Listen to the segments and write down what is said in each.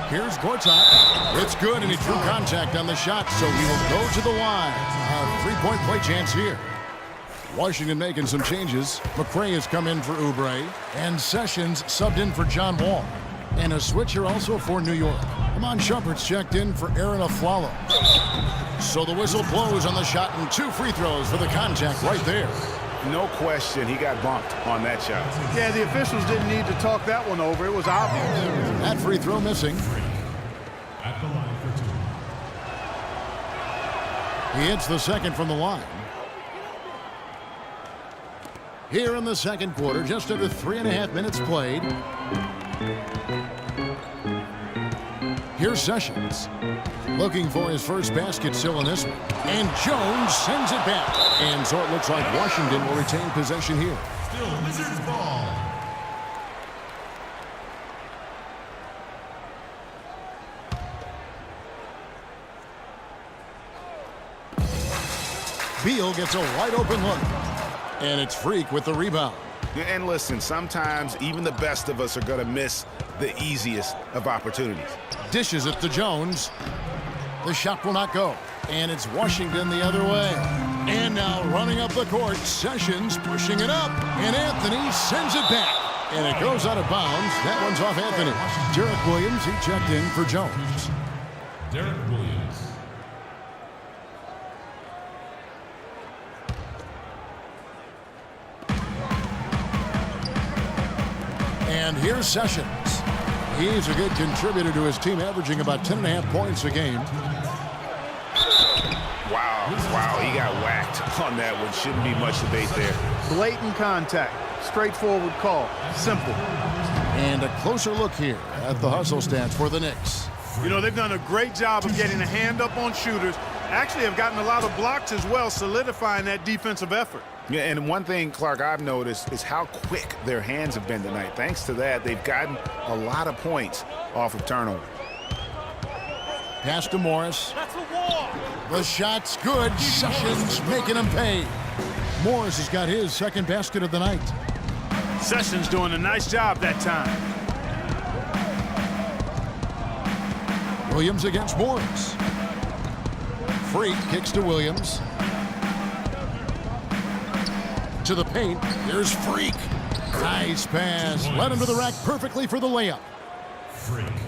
Here's Gltt. It's good, and he drew contact on the shot, so he will go to the line. A three-point play chance here. Washington making some changes. McCray has come in for Oubre, and Sessions subbed in for John Wall. And a switcher also for New York. Amon Shumpert's checked in for Aaron Aflalo. So the whistle blows on the shot, and 2 free throws for the contact right there. No question, he got bumped on that shot. Yeah, the officials didn't need to talk that one over. It was obvious. That free throw missing. At the line for 2. He hits the second from the line. Here in the second quarter, just under 3.5 minutes played. Here's Sessions. Looking for his first basket still in this one. And Jones sends it back. And so it looks like Washington will retain possession here. Still Wizards ball. Beal gets a wide open look. And it's Freak with the rebound. And listen, sometimes even the best of us are going to miss the easiest of opportunities. Dishes it to Jones. The shot will not go. And it's Washington the other way. And now running up the court, Sessions pushing it up. And Anthony sends it back. And it goes out of bounds. That one's off Anthony. Derek Williams, he checked in for Jones. Derek Williams. And here's Sessions. He's a good contributor to his team, averaging about 10.5 points a game. Wow, he got whacked on that one. Shouldn't be much debate there. Blatant contact. Straightforward call. Simple. And a closer look here at the hustle stats for the Knicks. You know, they've done a great job of getting a hand up on shooters. Actually have gotten a lot of blocks as well, solidifying that defensive effort. Yeah, and one thing, Clark, I've noticed is how quick their hands have been tonight. Thanks to that, they've gotten a lot of points off of turnover. Pass to Morris. That's a wall. The shot's good. Sessions making him pay. Morris has got his second basket of the night. Sessions doing a nice job that time. Williams against Morris. Freak kicks to Williams. To the paint. Here's Freak. Nice pass. Led him to the rack perfectly for the layup.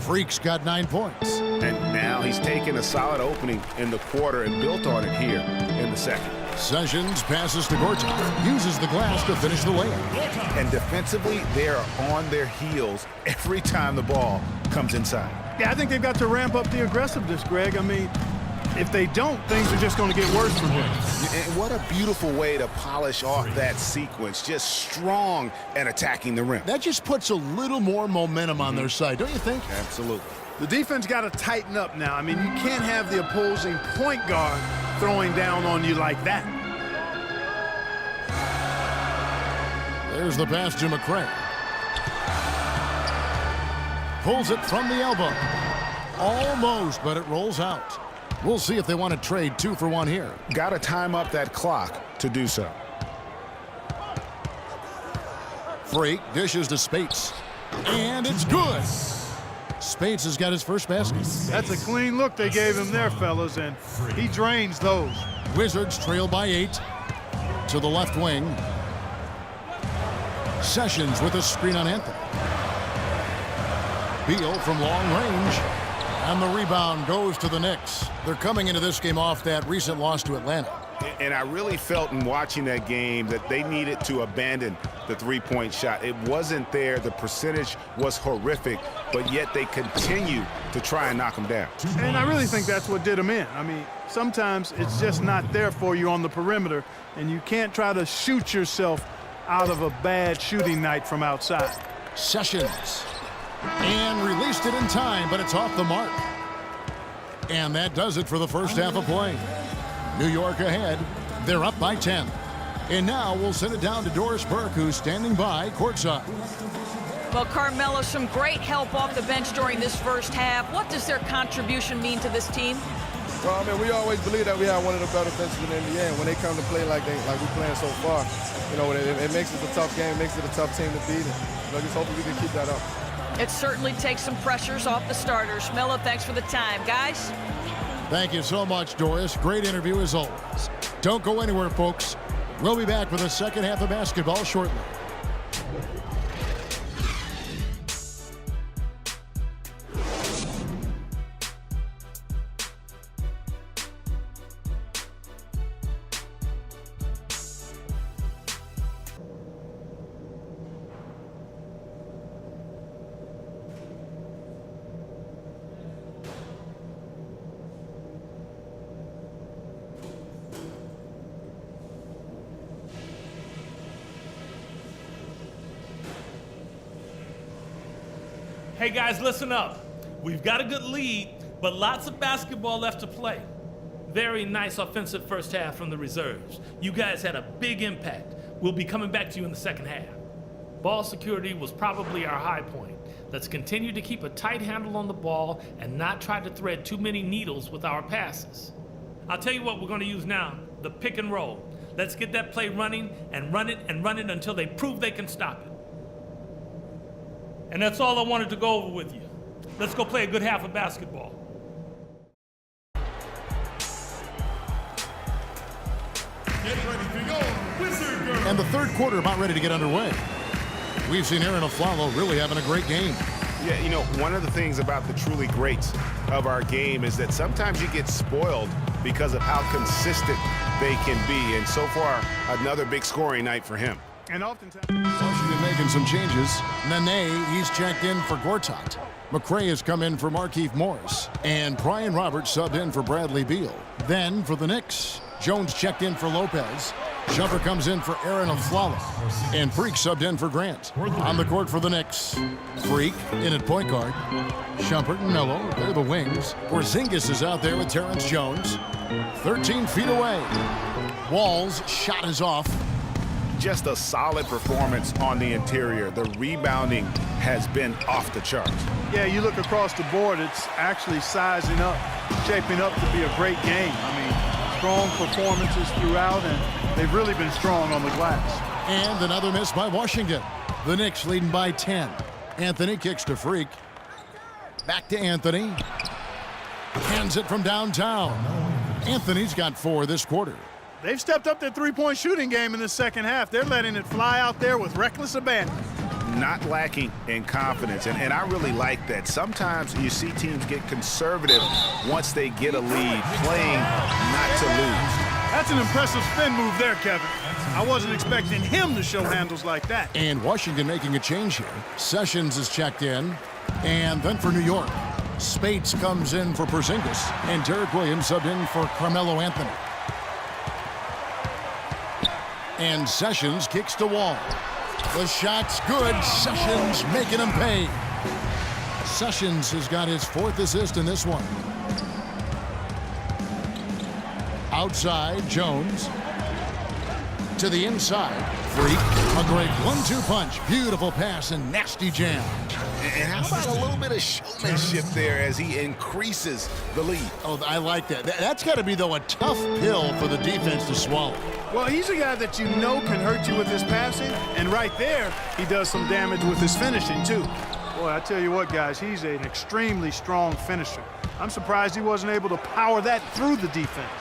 Freak's got 9 points. And now he's taken a solid opening in the quarter and built on it here in the second. Sessions passes to Gltt. Uses the glass to finish the layup. And defensively, they're on their heels every time the ball comes inside. Yeah, I think they've got to ramp up the aggressiveness, Greg. I mean, if they don't, things are just going to get worse for them. And what a beautiful way to polish off that sequence. Just strong and attacking the rim. That just puts a little more momentum on their side, don't you think? Absolutely. The defense got to tighten up now. I mean, you can't have the opposing point guard throwing down on you like that. There's the pass to McCray. Pulls it from the elbow. Almost, but it rolls out. We'll see if they want to trade 2 for 1 here. Got to time up that clock to do so. Freak dishes to Spates. And it's good. Spates has got his first basket. That's a clean look they gave him there, fellas, and he drains those. Wizards trail by 8. To the left wing. Sessions with a screen on Anthony. Beal from long range. And the rebound goes to the Knicks. They're coming into this game off that recent loss to Atlanta. And I really felt in watching that game that they needed to abandon the three-point shot. It wasn't there. The percentage was horrific, but yet they continue to try and knock them down. And I really think that's what did them in. I mean, sometimes it's just not there for you on the perimeter, and you can't try to shoot yourself out of a bad shooting night from outside. Sessions. And released it in time, but it's off the mark. And that does it for the first half of play. New York ahead. They're up by 10. And now we'll send it down to Doris Burke, who's standing by courtside. Well, Carmelo, some great help off the bench during this first half. What does their contribution mean to this team? Well, I mean, we always believe that we have one of the better benches in the NBA. When they come to play like we're playing so far, you know, it makes it a tough game, makes it a tough team to beat. And, you know, just hopefully we can keep that up. It certainly takes some pressures off the starters. Melo, thanks for the time. Guys? Thank you so much, Doris. Great interview as always. Don't go anywhere, folks. We'll be back with the second half of basketball shortly. Hey guys, listen up. We've got a good lead, but lots of basketball left to play. Very nice offensive first half from the reserves. You guys had a big impact. We'll be coming back to you in the second half. Ball security was probably our high point. Let's continue to keep a tight handle on the ball and not try to thread too many needles with our passes. I'll tell you what we're going to use now, the pick and roll. Let's get that play running and run it until they prove they can stop it. And that's all I wanted to go over with you. Let's go play a good half of basketball. Get ready to go, Wizard Girl. And the third quarter about ready to get underway. We've seen Aaron Aflalo really having a great game. Yeah, you know, one of the things about the truly greats of our game is that sometimes you get spoiled because of how consistent they can be. And so far, another big scoring night for him. And oftentimes... Washington making some changes. Nene, he's checked in for Gltt. McCray has come in for Markieff Morris. And Brian Roberts subbed in for Bradley Beal. Then for the Knicks, Jones checked in for Lopez. Shumpert comes in for Aaron Aflalo. And Freak subbed in for Grant. On the court for the Knicks, Freak in at point guard. Shumpert and Melo, they're the wings. Porzingis is out there with Terrence Jones. 13 feet away. Wall's shot is off. Just a solid performance on the interior. The rebounding has been off the charts. Yeah, you look across the board, it's actually sizing up, shaping up to be a great game. I mean, strong performances throughout, and they've really been strong on the glass. And another miss by Washington. The Knicks leading by 10. Anthony kicks to Freak. Back to Anthony. Hands it from downtown. Anthony's got 4 this quarter. They've stepped up their three-point shooting game in the second half. They're letting it fly out there with reckless abandon. Not lacking in confidence, and I really like that. Sometimes you see teams get conservative once they get a lead, playing not to lose. That's an impressive spin move there, Kevin. I wasn't expecting him to show handles like that. And Washington making a change here. Sessions is checked in. And then for New York, Spates comes in for Porzingis. And Derek Williams subbed in for Carmelo Anthony. And Sessions kicks to Wall. The shot's good. Sessions making him pay. Sessions has got his 4th assist in this one. Outside, Jones. To the inside, Freak. A great 1-2 punch. Beautiful pass and nasty jam. And how about a little bit of showmanship there as he increases the lead? Oh, I like that. That's got to be, though, a tough pill for the defense to swallow. Well, he's a guy that you know can hurt you with his passing, and right there, he does some damage with his finishing, too. Boy, I tell you what, guys, he's an extremely strong finisher. I'm surprised he wasn't able to power that through the defense.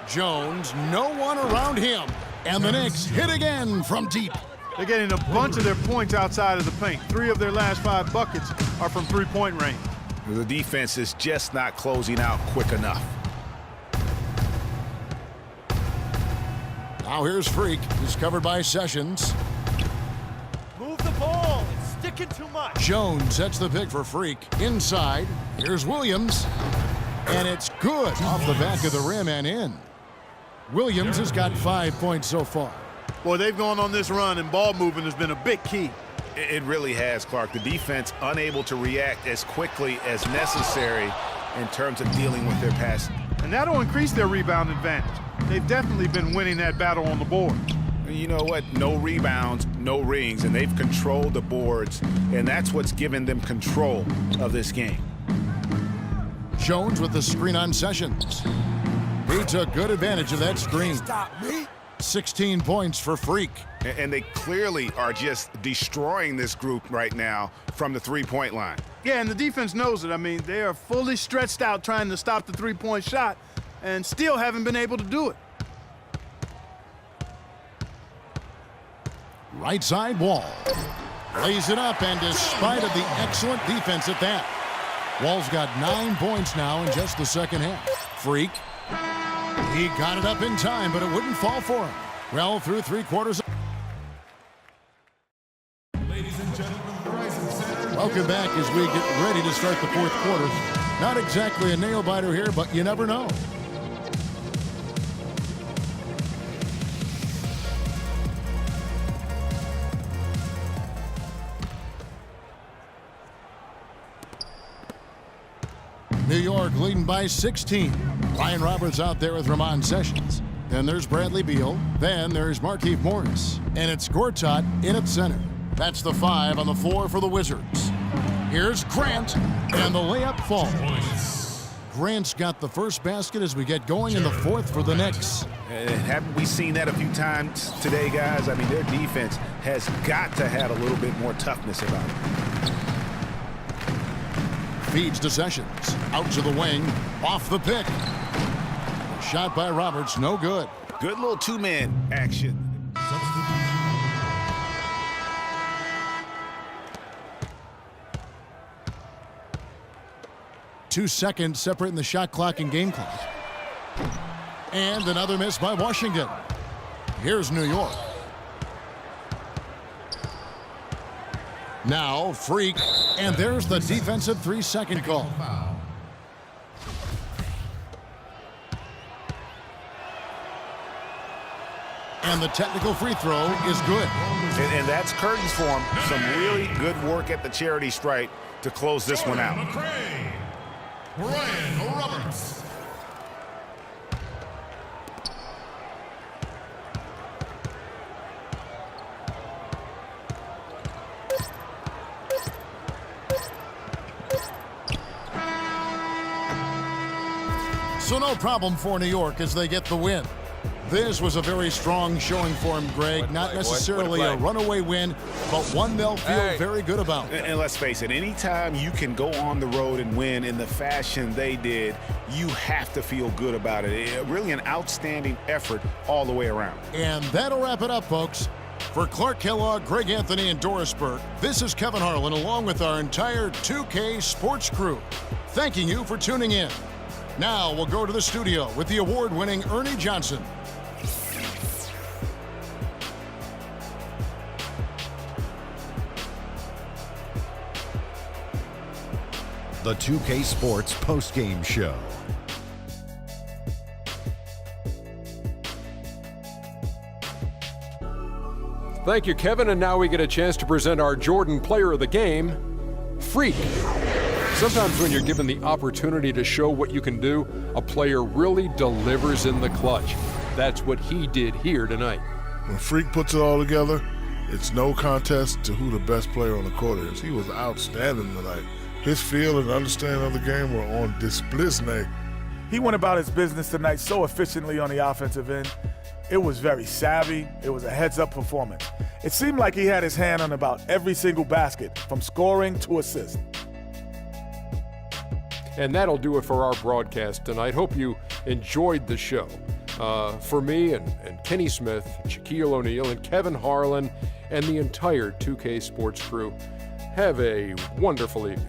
Jones, no one around him. And the Knicks hit again from deep. They're getting a bunch of their points outside of the paint. 3 of their last 5 buckets are from three-point range. The defense is just not closing out quick enough. Now here's Freak. He's covered by Sessions. Move the ball. It's sticking too much. Jones sets the pick for Freak. Inside, here's Williams. And it's good off the back of the rim and in. Williams has got 5 points so far. Boy, they've gone on this run, and ball movement has been a big key. It really has, Clark. The defense unable to react as quickly as necessary in terms of dealing with their passing. And that'll increase their rebound advantage. They've definitely been winning that battle on the board. You know what? No rebounds, no rings, and they've controlled the boards, and that's what's given them control of this game. Jones with the screen on Sessions. He took good advantage of that screen. Stop me. 16 points for Freak. And they clearly are just destroying this group right now from the three-point line. Yeah, and the defense knows it. I mean, they are fully stretched out trying to stop the three-point shot and still haven't been able to do it. Right side Wall. Lays it up, and despite of the excellent defense at that, Wall's got 9 points now in just the second half. Freak. He got it up in time, but it wouldn't fall for him. Well, through 3 quarters. Ladies and gentlemen, rising center. Welcome back as we get ready to start the fourth quarter. Not exactly a nail-biter here, but you never know. New York leading by 16. Ryan Roberts out there with Ramon Sessions. Then there's Bradley Beal. Then there's Markieff Morris. And it's Gltt in at center. That's the 5 on the floor for the Wizards. Here's Grant, and the layup falls. Grant's got the first basket as we get going in the fourth for the Knicks. Haven't we seen that a few times today, guys? I mean, their defense has got to have a little bit more toughness about it. Feeds to Sessions. Out to the wing. Off the pick. Shot by Roberts. No good. Good little two-man action. 2 seconds separating the shot clock and game clock. And another miss by Washington. Here's New York. Now Freak, and there's the defensive 3-second call. And the technical free throw is good. And that's curtains for him. Some really good work at the charity stripe to close this one out. Ryan Roberts. So no problem for New York as they get the win. This was a very strong showing for him, Greg. Not necessarily a runaway win, but one they'll feel very good about. And let's face it, anytime you can go on the road and win in the fashion they did, you have to feel good about it. Really an outstanding effort all the way around. And that'll wrap it up, folks. For Clark Kellogg, Greg Anthony, and Doris Burke, this is Kevin Harlan along with our entire 2K Sports crew, thanking you for tuning in. Now we'll go to the studio with the award-winning Ernie Johnson. The 2K Sports postgame show. Thank you, Kevin. And now we get a chance to present our Jordan Player of the Game, Freak. Sometimes when you're given the opportunity to show what you can do, a player really delivers in the clutch. That's what he did here tonight. When Freak puts it all together, it's no contest to who the best player on the court is. He was outstanding tonight. His feel and understanding of the game were on display. He went about his business tonight so efficiently on the offensive end. It was very savvy. It was a heads-up performance. It seemed like he had his hand on about every single basket, from scoring to assist. And that'll do it for our broadcast tonight. Hope you enjoyed the show. For me and Kenny Smith, Shaquille O'Neal, and Kevin Harlan, and the entire 2K Sports crew, have a wonderful evening.